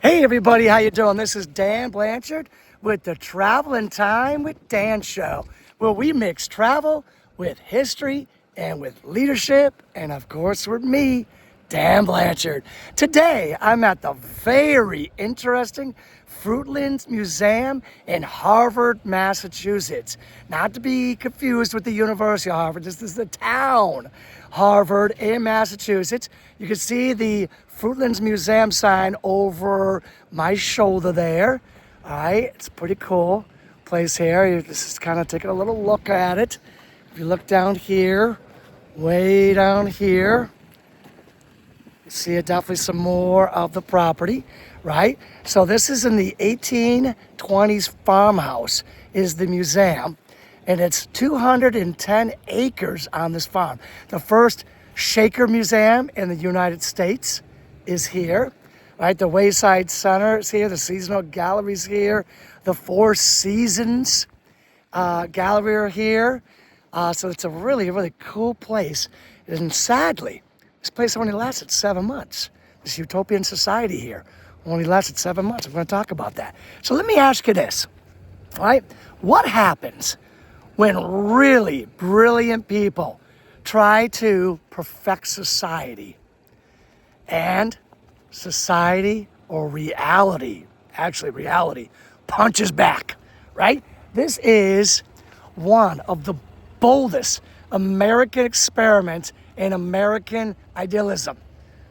Hey everybody, how you doing? This is Dan Blanchard with the Traveling Time with Dan show, where we mix travel with history and with leadership, and of course with me, Dan Blanchard. Today, I'm at the very interesting Fruitlands Museum in Harvard, Massachusetts. Not to be confused with the University of Harvard. This is the town, Harvard in Massachusetts. You can see the Fruitlands Museum sign over my shoulder there. All right, it's a pretty cool place here. You're just kind of taking a little look at it. If you look down here, way down here, you see definitely some more of the property, right? So this is in the 1820s farmhouse is the museum, and it's 210 acres on this farm. The first Shaker Museum in the United States is here, right? The Wayside Center is here, the seasonal galleries here, the Four Seasons gallery are here. So it's a really, really cool place. And sadly, this place only lasted 7 months. This Utopian society here only lasted 7 months. I'm going to talk about that. So let me ask you this, all right? What happens when really brilliant people try to perfect society and society or reality, actually reality, punches back, right? This is one of the boldest American experiments in American idealism,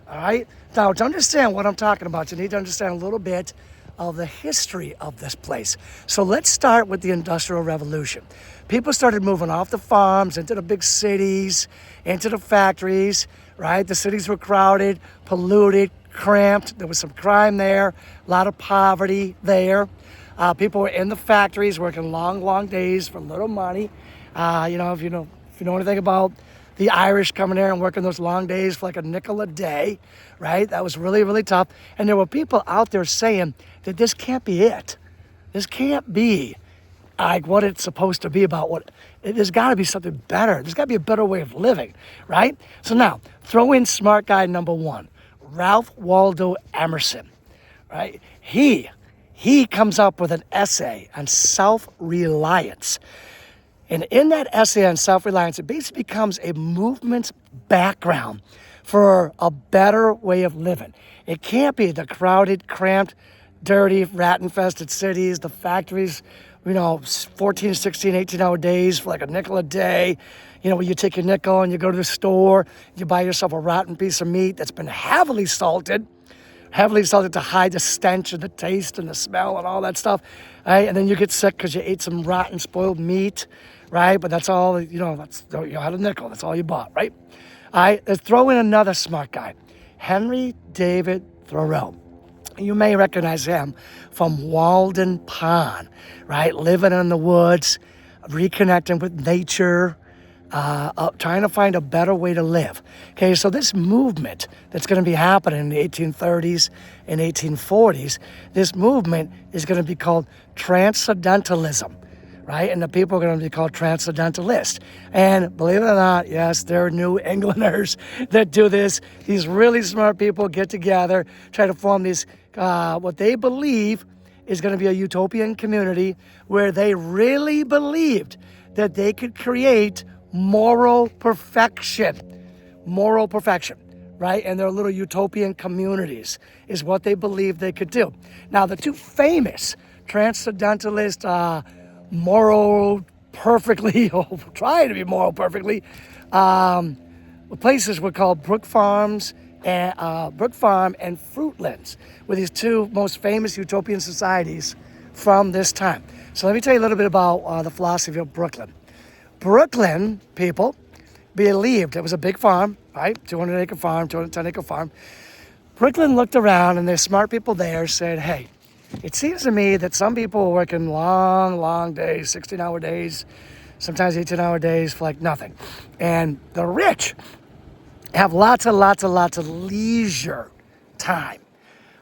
all right? Now, to understand what I'm talking about, you need to understand a little bit of the history of this place. So let's start with the Industrial Revolution. People started moving off the farms into the big cities, into the factories, right? The cities were crowded, polluted, cramped. There was some crime there, a lot of poverty there. People were in the factories working long, long days for little money. If you know anything about the Irish coming there and working those long days for like a nickel a day, right? That was really, really tough. And there were people out there saying that this can't be it. This can't be like what it's supposed to be about. There's got to be something better. There's got to be a better way of living, right? So now, throw in smart guy number one, Ralph Waldo Emerson, right? He comes up with an essay on self-reliance. And in that essay on self-reliance, it basically becomes a movement's background for a better way of living. It can't be the crowded, cramped, dirty, rat-infested cities, the factories, 14, 16, 18-hour days for like a nickel a day, where you take your nickel and you go to the store, you buy yourself a rotten piece of meat that's been heavily salted to hide the stench and the taste and the smell and all that stuff, right? And then you get sick because you ate some rotten, spoiled meat, right? But that's all, you had a nickel, that's all you bought, right? All right, let's throw in another smart guy, Henry David Thoreau. You may recognize him from Walden Pond, right? Living in the woods, reconnecting with nature, trying to find a better way to live. Okay, so this movement that's going to be happening in the 1830s and 1840s, this movement is going to be called Transcendentalism, right? And the people are going to be called Transcendentalists. And believe it or not, yes, there are New Englanders that do this. These really smart people get together, try to form these, what they believe is going to be a utopian community where they really believed that they could create moral perfection, right? And their little utopian communities is what they believed they could do. Now, the two famous transcendentalist, moral perfectly, or trying to be moral perfectly, places were called Brook Farm and Fruitlands, were these two most famous utopian societies from this time. So let me tell you a little bit about the philosophy of Brooklyn. Brooklyn people believed it was a big farm, right? 200-acre farm, 210-acre farm. Brooklyn looked around, and the smart people there said, hey, it seems to me that some people are working long, long days, 16-hour days, sometimes 18-hour days for like nothing. And the rich have lots and lots of leisure time.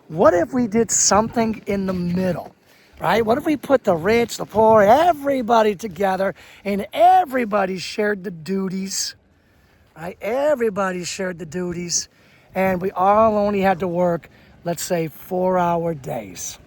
What if we did something in the middle? Right? What if we put the rich, the poor, everybody together and everybody shared the duties, right? Everybody shared the duties and we all only had to work let's say 4-hour days,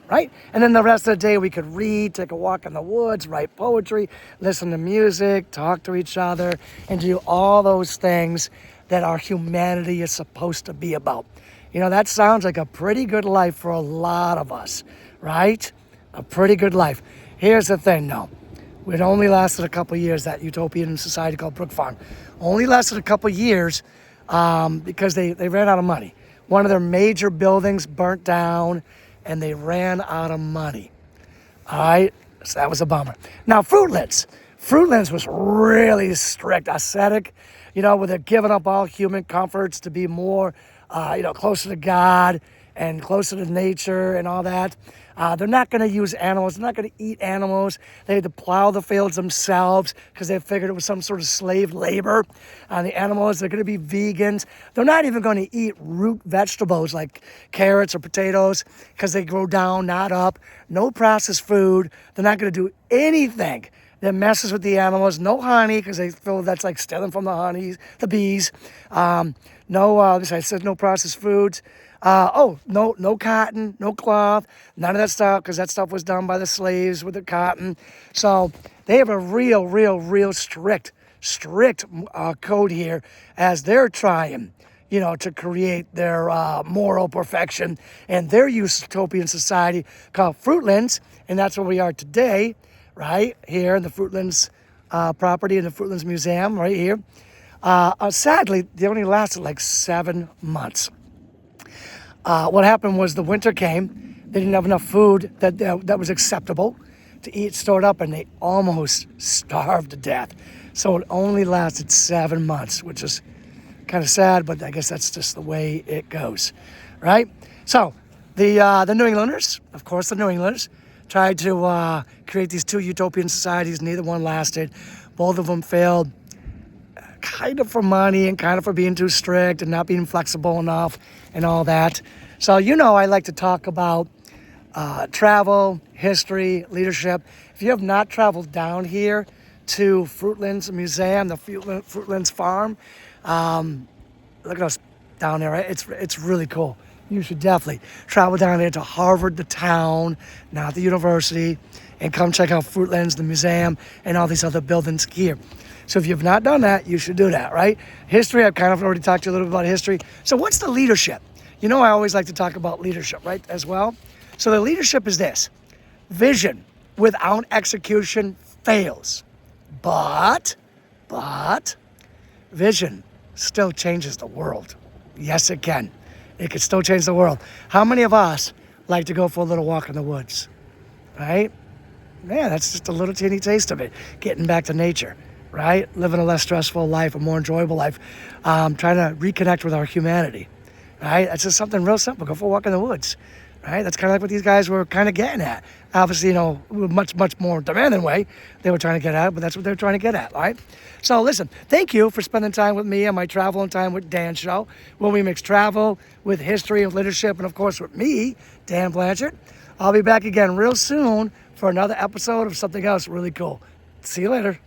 right? And then the rest of the day we could read, take a walk in the woods, write poetry, listen to music, talk to each other, and do all those things that our humanity is supposed to be about. You know, that sounds like a pretty good life for a lot of us, right? A pretty good life. Here's the thing, though. It only lasted a couple of years, that utopian society called Brook Farm. Only lasted a couple of years because they ran out of money. One of their major buildings burnt down, and they ran out of money. All right? So that was a bummer. Now, Fruitlands. Fruitlands was really strict, ascetic, you know, where they're giving up all human comforts to be more, closer to God and closer to nature and all that. They're not going to use animals. They're not going to eat animals. They had to plow the fields themselves because they figured it was some sort of slave labor on the animals. They're going to be vegans. They're not even going to eat root vegetables like carrots or potatoes because they grow down, not up. No processed food. They're not going to do anything that messes with the animals. No honey because they feel that's like stealing from the bees. I said no processed foods. No cotton, no cloth, none of that stuff, because that stuff was done by the slaves with the cotton. So they have a real strict code here as they're trying, to create their moral perfection and their utopian society called Fruitlands. And that's where we are today, right here in the Fruitlands property in the Fruitlands Museum right here. Sadly, they only lasted like 7 months. What happened was the winter came. They didn't have enough food that was acceptable to eat stored up, and they almost starved to death. So it only lasted 7 months, which is kind of sad, but I guess that's just the way it goes, right? So the New Englanders, of course, tried to create these two utopian societies. Neither one lasted. Both of them failed, kind of for money and kind of for being too strict and not being flexible enough and all that. So, I like to talk about travel, history, leadership. If you have not traveled down here to Fruitlands Museum, the Fruitlands Farm, look at us down there, right? It's really cool. You should definitely travel down there to Harvard, the town, not the university, and come check out Fruitlands, the museum, and all these other buildings here. So if you've not done that, you should do that, right? History, I've kind of already talked to you a little bit about history. So what's the leadership? I always like to talk about leadership, right, as well. So the leadership is this. Vision without execution fails. But vision still changes the world. Yes, it can. It can still change the world. How many of us like to go for a little walk in the woods, right? Yeah, that's just a little teeny taste of it, getting back to nature. Right? Living a less stressful life, a more enjoyable life, trying to reconnect with our humanity, right? That's just something real simple. Go for a walk in the woods, right? That's kind of like what these guys were kind of getting at. Obviously, much more demanding way they were trying to get at, but that's what they're trying to get at, right? So listen, thank you for spending time with me on my Travel and Time with Dan show, where we mix travel with history and leadership, and of course with me, Dan Blanchard. I'll be back again real soon for another episode of something else really cool. See you later.